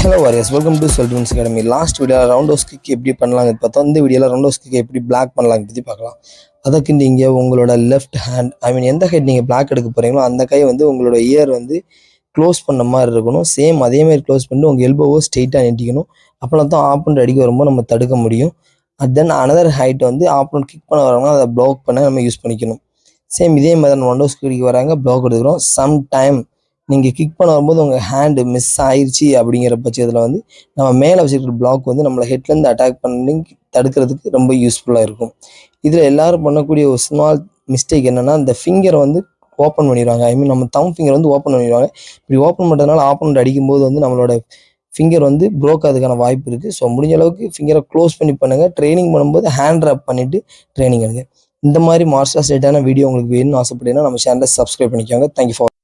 Hello warriors, welcome to Seldoons Academy. Last video round house kick எப்படி பண்ணலாம்னு பார்த்தோம். இந்த வீடியோல round house kick எப்படி black பண்ணலாம்னு பத்தி பார்க்கலாம். அதுக்கு நீங்க உங்களோட லெஃப்ட் ஹேண்ட் எந்த ஹெட் நீங்க black எடுக்க போறீங்களோ அந்த கை வந்து உங்களோட இயர் வந்து க்ளோஸ் பண்ண மாதிரி இருக்கணும். சேம் அதே மாதிரி க்ளோஸ் பண்ணி உங்க எல்போவை ஸ்ட்ரைட்டா நீட்டிக்கணும். அப்பதான் தான் ஆப்போனன்ட் அடிக்க வரும்போது நம்ம தடுக்க முடியும். தென் another height வந்து ஆப்போனன்ட் கிக் பண்ண வராங்கன்னா அதை ப்ளாக் பண்ண நம்ம யூஸ் பண்ணிக்கணும். சேம் இதே மாதிரி round house kick வராங்க ப்ளாக் எடுக்கிறோம். சம் டைம் நீங்கள் கிக் பண்ண வரும்போது உங்கள் ஹேண்டு மிஸ் ஆயிடுச்சு அப்படிங்கிற பட்சத்தில் வந்து நம்ம மேலே வச்சுருக்கிற பிளாக் வந்து நம்மளை ஹெட்லேருந்து அட்டாக் பண்ணி தடுக்கிறதுக்கு ரொம்ப யூஸ்ஃபுல்லாக இருக்கும். இதில் எல்லோரும் பண்ணக்கூடிய ஒரு ஸ்மால் மிஸ்டேக் என்னென்னா இந்த ஃபிங்கரை வந்து ஓப்பன் பண்ணிடுவாங்க. நம்ம தம் ஃபிங்கர் வந்து ஓப்பன் பண்ணிடுவாங்க. இப்படி ஓப்பன் பண்ணுறதுனால ஆப்போனன்ட் அடிக்கும்போது வந்து நம்மளோட ஃபிங்கர் வந்து ப்ரோக் ஆகிறதுக்கான வாய்ப்பு இருக்குது. ஸோ முடிஞ்ச அளவுக்கு ஃபிங்கரை க்ளோஸ் பண்ணி பண்ணுங்கள். ட்ரைனிங் பண்ணும்போது ஹேண்ட் ரப் பண்ணிவிட்டு ட்ரைனிங் எடுங்க. இந்த மாதிரி மார்ஷல் ஆர்ட்ஸ் ரிலேட்டடான வீடியோ உங்களுக்கு வேணும்னு ஆசைப்பட்டீங்கன்னா நம்ம சேனலை சப்ஸ்கிரைப் பண்ணிக்கோங்க. Thank you for